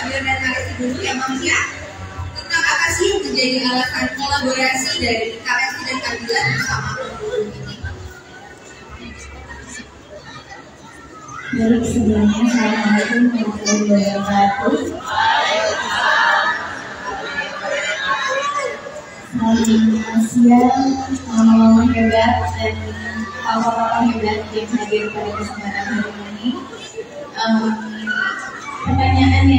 sambil narasi dulu ya Mam ya. Tentang apa sih yang menjadi alasan kolaborasi dari KFC dan Kabila bersama pemburu ini? Baik, sebelumnya Assalamualaikum warahmatullahi wabarakatuh. Selamat siang, mama-mama hebat dan papa-papa hebat yang hadir pada kesempatan hari ini. Pertanyaan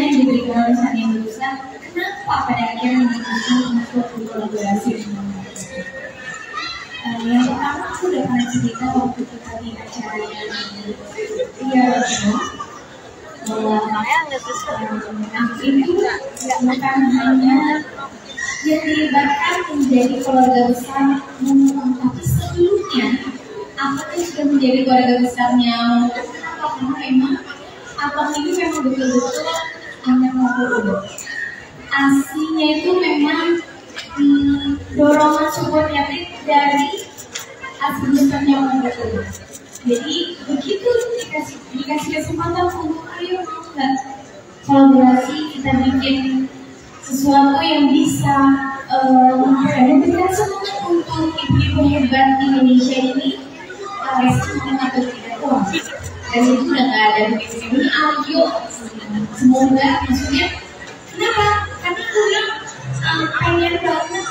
yang diberikan oleh Sania barusan, kenapa pada akhirnya memutuskan untuk berkolaborasi dengan mereka? Yang pertama, aku udah pernah cerita waktu kita di acara yang bahwa aku itu bukan hanya yang dilibatkan menjadi keluarga besar, tapi sebelumnya aku tuh sudah menjadi keluarga besarnya. Karena memang abang ini memang betul-betul anak mempelai. Aslinya itu memang dorongan support dari asli besarnya mempelai. Jadi begitu dikasih kesempatan untuk ayo nggak kolaborasi, kita bikin sesuatu yang bisa memberikan semangat untuk ibu-ibu hebat Indonesia ini, respon atau tidak kuat. Dan itu udah nggak ada begitu ini ayo semoga maksudnya kenapa? Karena aku bilang pengen banget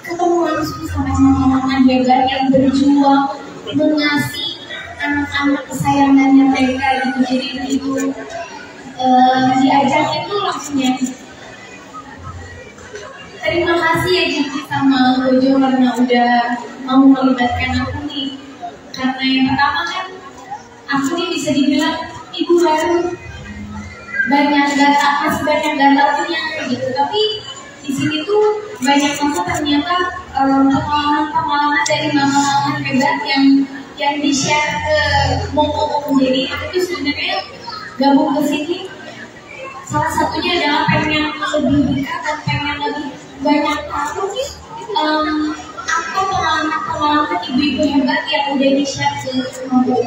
ketemu langsung sama teman-teman hebat yang berjuang mengasih anak-anak kesayangannya mereka gitu. Jadi itu diajak itu langsung ya. Terima kasih ya Jiki sama Gojo karena udah mau melibatkan aku nih. Karena yang pertama kan aku nih bisa dibilang ibu baru, masih banyak data punya gitu. Tapi di sini tuh banyak banget ternyata pengalaman dari mama-mama hebat yang di-share ke Momo. Jadi aku tuh sebenarnya gabung ke sini salah satunya adalah pengen lebih dekat dan pengen lebih banyak tahu apa pengalaman ibu-ibu hebat yang udah di-share ke Momo.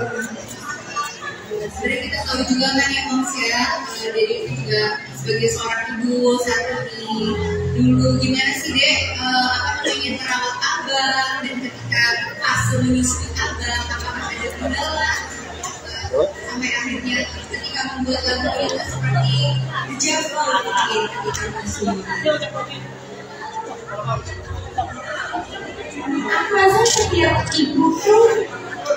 Sebenarnya kita tahu juga kan ya Moms ya, jadi itu juga sebagai seorang ibu saat ini dulu gimana sih Dek namanya merawat abang, dan ketika fase menyusui abang apakah ada kendala sampai akhirnya ketika membuat lagu itu seperti dijawab mungkin ketika menyusui. Aku rasa setiap ibu tuh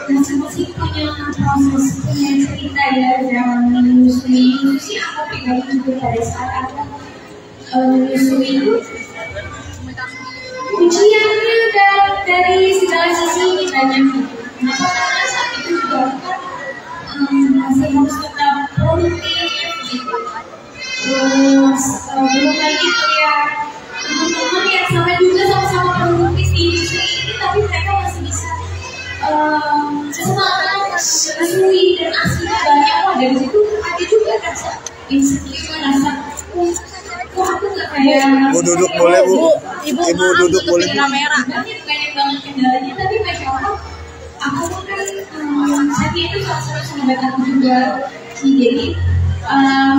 masing-masing punya proses, punya cerita ya dalam menyusui. Itu aku pribadi juga pada saat aku menyusui itu ujiannya dari segala sisi banyak gitu. Kenapa? Karena saat itu juga masih harus tetap produktif gitu. Terus belum lagi melihat teman-teman yang sama juga sama-sama produktif di industri ini, tapi mereka masih bisa semangat, menyusui dan aslinya banyak. Wah dari situ ada juga rasa insecure, rasa kok aku nggak kayak Bu duduk boleh Bu, ibu duduk boleh Bu. banyak banget kendalanya, tapi masya Allah aku kan Shania itu salah satu sahabat aku juga sih. Jadi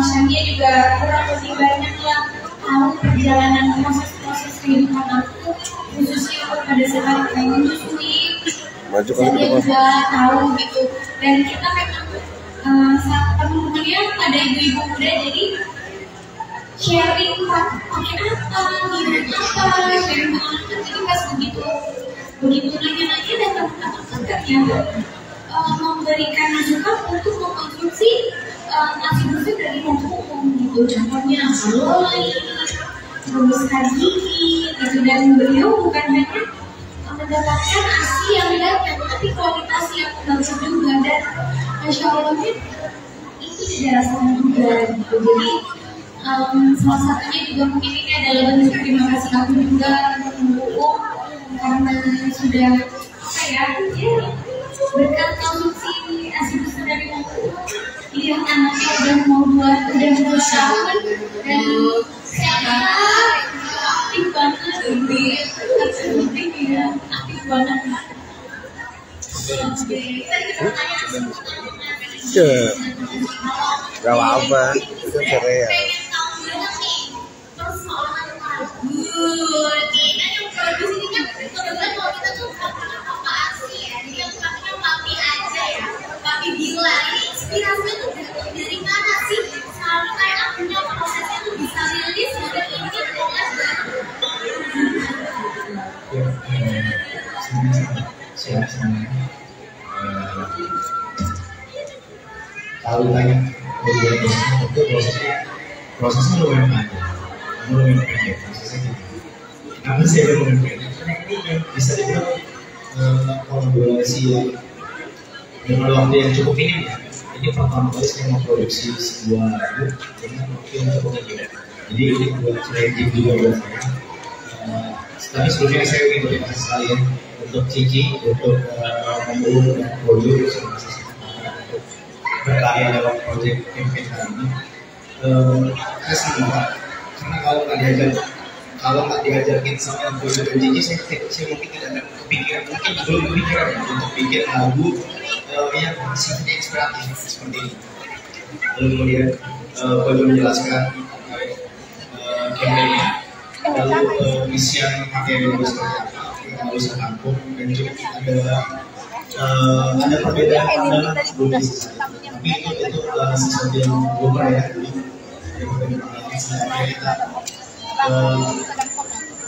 Shania juga kurang lebih banyak lah tahu perjalanan proses kehidupan aku, khususnya pada saat menyusui. Shania juga tahu gitu, dan kita memang teman-temannya pada ibu-ibu muda, jadi sharing pakai apa, gimana apa, sharing pengalaman. Jadi pas begitu nanya-nanya dan teman-teman kan ternyata memberikan masukan untuk mengkonsumsi nasi buffet dari umum gitu. Contohnya kalori, terus kadiki gitu, dan beliau bukan hanya mendapatkan ASI yang banyak, tapi kualitas yang bagus juga. Dan masya Allah itu dirasakan juga gitu. Jadi salah satunya juga mungkin ini adalah bentuk terima kasih aku juga untuk karena sudah berkat konsumsi ASI besar dari Momo. Lihat anaknya udah mau 2 tahun dan sehat, aktif banget, aktif banget. Gak apa-apa, itu ceria. Papi bilang ini inspirasinya tuh dari mana sih sampai akhirnya prosesnya tuh bisa rilis model ini kalau ditanya itu prosesnya lumayan panjang prosesnya gitu. Kenapa sih lumayan panjang? Karena ini bisa dibilang kolaborasi dengan waktu yang cukup minim ya. Ini pertama kali saya memproduksi sebuah lagu dengan waktu yang cukup minim. Jadi ini buat challenging juga buat saya. Tapi sebelumnya saya ingin terima kasih sekalian untuk Cici, untuk Pemulung dan Projo sama untuk berkarya dalam proyek campaign kali ini. Saya senang banget karena kalau nggak diajakin sama Projo dan Cici, saya mungkin tidak ada kepikiran, mungkin belum kepikiran untuk bikin lagu yang sifatnya inspiratif seperti ini. Lalu kemudian Projo menjelaskan campaignnya, lalu isian materi yang harus kampung dan juga ada perbedaan pandangan sebelum tapi itu sesuatu yang global ya. Kita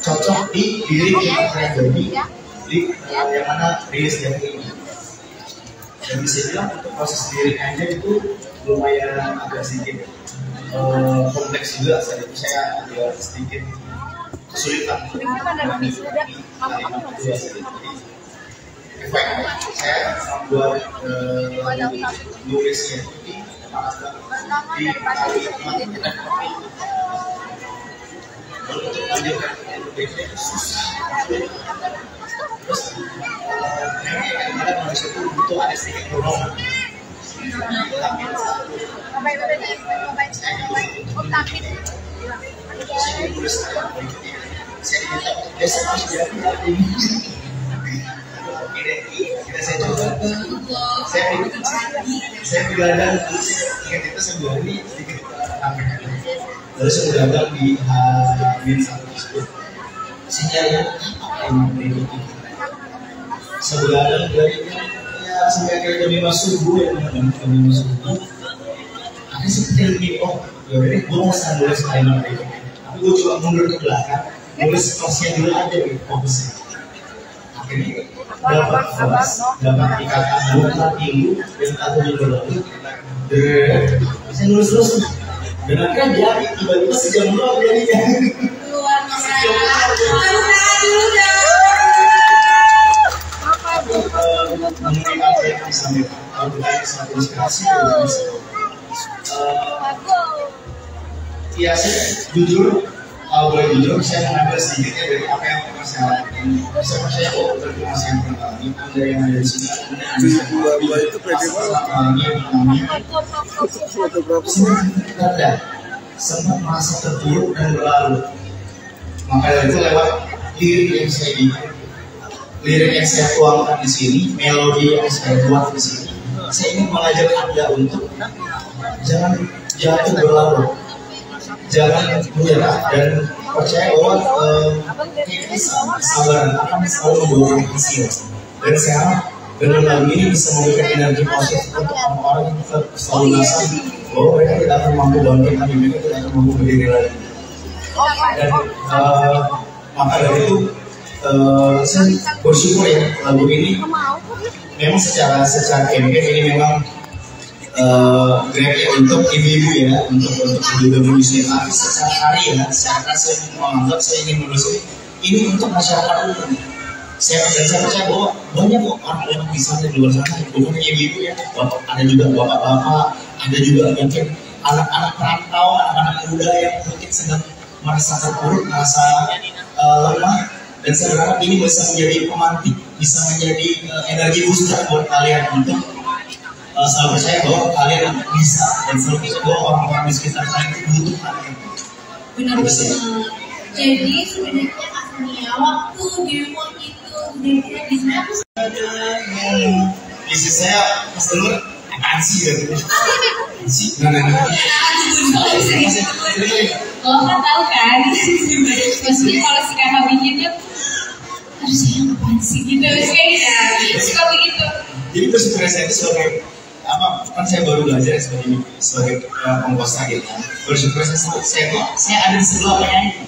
cocok di diri kita jadi di yang mana rilis yang ini. Dan bisa bilang untuk proses lirik aja itu lumayan agak sedikit kompleks juga. Saat itu saya agak sedikit kesulitan saya membuat nulisnya di untuk lanjutkan terus kadang-kadang manusia itu butuh ada sedikit dorongan. Saya tulis saya minta besok harus dilakukan ini. Saya coba. Saya begadang ingat itu sebuah ini sedikit ramai. Lalu saya begadang di H-1 tersebut. Sinyalnya apa yang berikutnya? Sebegadang dari ya sampai jam 5 subuh ya jam 5 subuh. Ada seperti ini ya udah gue mau nulis kalimat itu. Tapi gue coba mundur ke belakang. Nulis prosesnya dulu aja gitu, fokusnya. Akhirnya dapat kelas, dapat ikatan bukan minggu, dan satu minggu lalu, bisa nulis terus. Dan akhirnya jadi tiba-tiba sejam doang jadinya. luar biasa. Mungkin apa yang bisa memberikan satu inspirasi. Ya saya jujur. Kalau boleh jujur, saya mengambil sedikitnya dari apa yang pernah saya lakukan. Sama saya berterima kasih yang pernah dari yang ada di sini. Dua itu pede banget. Sempat merasa terpuruk dan berlalu. Maka dari itu lewat lirik yang saya bikin, lirik yang saya tuangkan di sini, melodi yang saya buat di sini, saya ingin mengajak Anda untuk jangan jatuh berlarut. Jangan menyerah dan percaya bahwa kesabaran akan selalu membawa hasil. Dan saya harap dengan lagu ini bisa memberikan energi positif untuk orang-orang yang selalu merasa bahwa mereka tidak akan mampu bangkit, tapi mereka tidak akan mampu berdiri lagi. Dan maka dari itu saya bersyukur ya lagu ini memang secara campaign ini memang great untuk ibu-ibu ya, untuk ibu-ibu di sini. Tapi secara karya, secara saya menganggap saya ingin menulis ini untuk masyarakat umum. Saya percaya bahwa banyak kok orang-orang di sana di luar sana, bukan hanya ibu-ibu ya, ada juga bapak-bapak, ada juga mungkin anak-anak perantau, anak-anak muda yang mungkin sedang merasa terpuruk, merasa lemah. Dan saya berharap ini bisa menjadi pemantik, bisa menjadi energi booster buat kalian untuk selalu percaya bahwa kalian bisa, dan selalu percaya bahwa orang-orang di sekitar kalian itu butuh kalian. Benar banget. Jadi sebenarnya Kak Sania waktu demo itu udah di sana Isi saya pas denger apaan sih gitu. Sih, nah. Lo kan tahu kan, maksudnya kalau si kakak bikin tuh, aduh sayang apaan sih gitu, kayak suka begitu. Jadi bersyukur saya itu sebagai apa? Kan saya baru belajar sebagai komposer gitu. Bersyukur saya ada di sebelah penyanyi.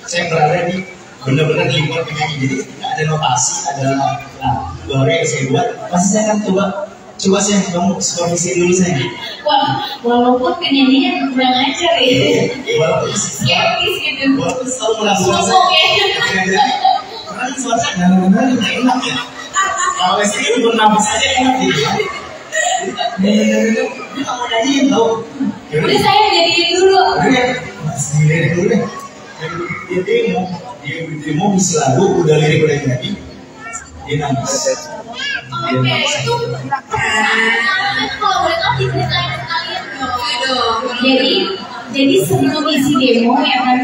Saya berada di benar-benar di lingkungan penyanyi. Jadi ada notasi, ada baru yang saya buat. Pasti saya akan coba saya kamu supervisi dulu saya. Wah, walaupun penyanyinya kurang ajar ya. Walaupun skeptis gitu. Walaupun selalu melakukan sombong ya. Karena suaranya benar-benar nggak enak ya. Kalau saya itu bernafas saja enak gitu. Benar-benar dia nggak mau nyanyiin tau. Udah saya jadiin dulu. Udah lirik dulu deh. Dia demo misi lagu udah lirik udah jadi. Dia nangis. Oke, itu kalau boleh tahu diceritain sekalian dong. Jadi sebelum isi demo ya kan,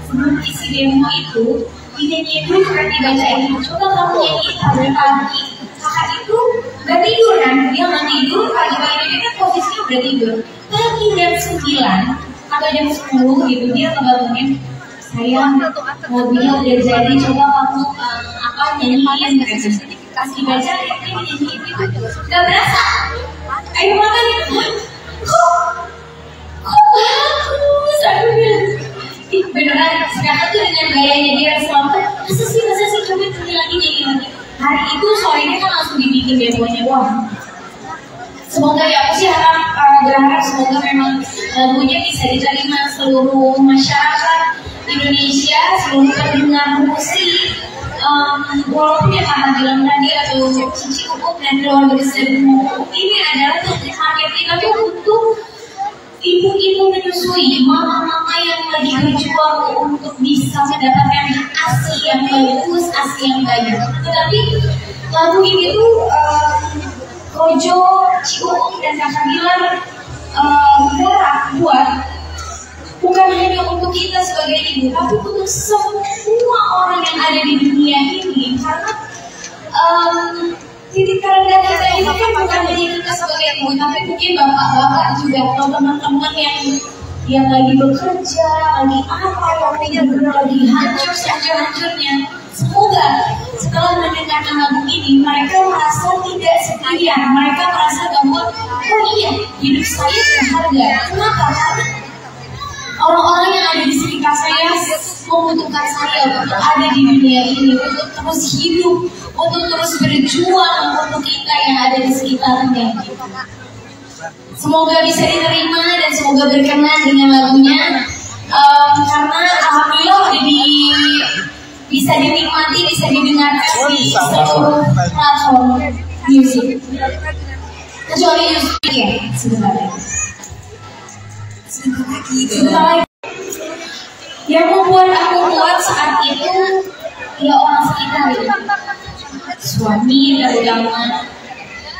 sebelum isi demo itu dinyanyiin dulu kan dibacain. Coba kamu nyanyiin pagi-pagi. Kakak itu udah tidur kan, dia nggak tidur pagi-pagi ini kan posisinya udah tidur. Pagi jam 9 atau jam 10 gitu dia kebangunin. Sayang, mobilnya udah jadi, coba kamu nyanyiin kasih baca ini nyanyiin itu gak berasa. Ayo makan kok bagus, aduh beneran sekarang tuh dengan gayanya dia selalu masa sih coba nyanyi lagi. Hari itu sorenya kan langsung dibikin demonya. Wah, semoga ya aku sih berharap semoga memang lagunya bisa diterima seluruh masyarakat Indonesia, seluruh pendengar musik, walaupun ya karena bilang tadi atau Cici Kukup dan keluarga besar ini adalah target kita tuh untuk ibu-ibu menyusui, mama-mama yang lagi berjuang untuk bisa mendapatkan ASI yang bagus, ASI yang banyak. Tetapi lagu ini tuh Kojo, Cium dan Kakak Bilar buat bukan hanya untuk kita sebagai ibu, tapi untuk semua orang yang ada di dunia ini. Karena titik terendah kita ini kan bukan hanya kita sebagai ibu, tapi mungkin bapak-bapak juga atau teman-teman yang lagi bekerja, lagi lagi hancur-hancurnya. Semoga setelah mendengarkan lagu ini, mereka merasa tidak sendirian. Mereka merasa bahwa, oh iya, hidup saya berharga. Kenapa? Karena orang-orang yang ada di sekitar saya membutuhkan saya untuk ada di dunia ini, untuk terus hidup, untuk terus berjuang untuk kita yang ada di sekitarnya. Semoga bisa diterima dan semoga berkenan dengan lagunya, karena alhamdulillah bisa dinikmati, bisa didengarkan di seluruh platform musik, kecuali YouTube ya sebenarnya. Yang membuat aku kuat saat itu ya orang sekitar itu, suami terutama,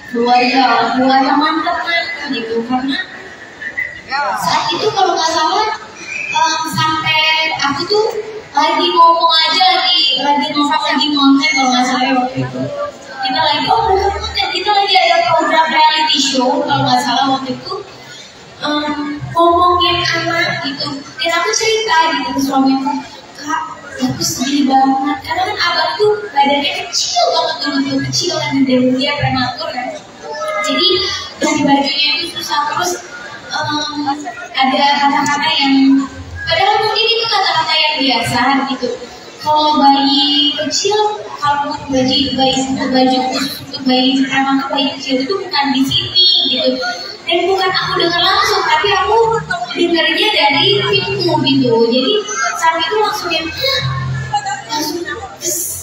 keluarga teman-teman gitu. Karena saat itu kalau nggak salah sampai aku tuh lagi ngomong aja, lagi ngonten kalau nggak salah waktu itu. Kita lagi kita lagi ada program reality show kalau nggak salah waktu itu. Ngomongin anak gitu, dan aku cerita gitu ke suamiku, Kak, aku sedih banget karena kan abang tuh badannya kecil banget dulu, kecil kan, dan dia prematur kan, jadi dari bajunya itu susah. Terus ada kata-kata yang padahal mungkin itu kata-kata yang biasa gitu. Kalau bayi kecil, kalau baju khusus untuk bayi prematur, bayi kecil itu bukan di sini gitu. Dan bukan aku dengar langsung, tapi aku dengarnya dari pintu gitu. Jadi saat itu langsung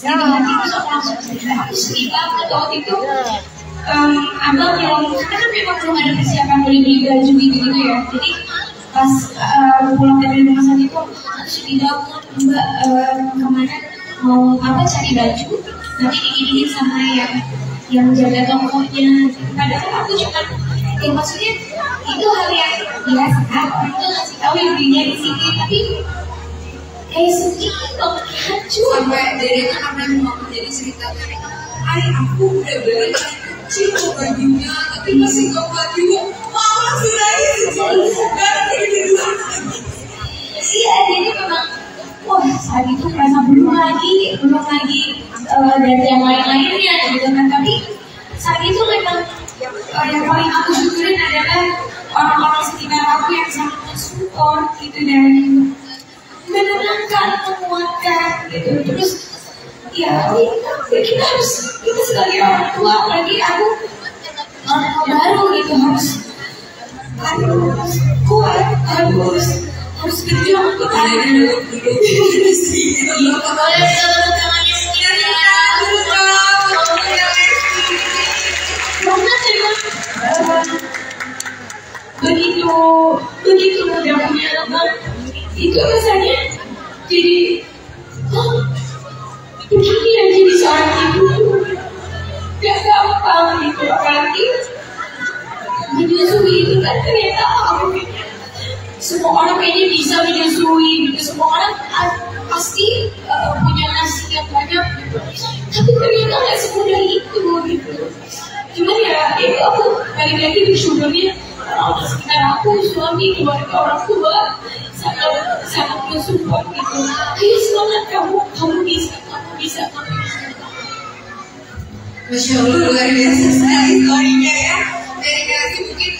langsung aku sedih banget waktu itu. Abang yang karena kan memang belum ada persiapan beli baju gitu ya. Jadi pas pulang dari rumah sakit itu aku sedih banget, Mbak, kemarin mau cari baju, nanti dikit-dikit sama yang jaga tokonya. Padahal aku cuma maksudnya itu hal yang biasa, itu ngasih tahu intinya di sini, tapi kayak sedih banget, hancur. Sampai dari itu apa yang mau jadi cerita aku udah beli kecil bajunya, tapi masih gak kuat juga. Mau langsung nangis, gak ada gitu. Iya, jadi memang wah saat itu merasa belum lagi dari yang lain-lainnya gitu kan. Tapi saat itu memang yang paling aku syukurin adalah orang-orang sekitar aku yang sangat mensupport gitu dan menenangkan, menguatkan gitu. Terus ya kita sebagai orang tua, apalagi aku orang tua baru gitu, harus kuat, harus berjuang untuk anak. Boleh tepuk tangannya sekali ya. Karena memang begitu mudah punya anak itu rasanya jadi begini ya, jadi seorang ibu gak gampang gitu, apalagi menyusui itu kan ternyata semua orang kayaknya bisa menyusui gitu, semua orang pasti punya nasi yang banyak gitu, tapi ternyata gak semudah itu gitu. Cuman ya itu aku balik lagi bersyukurnya orang sekitar aku, suami, keluarga, orang tua sangat mensupport gitu. Ayo semangat, kamu bisa. Masya Allah, luar biasa sekali story-nya ya. Dari kasih mungkin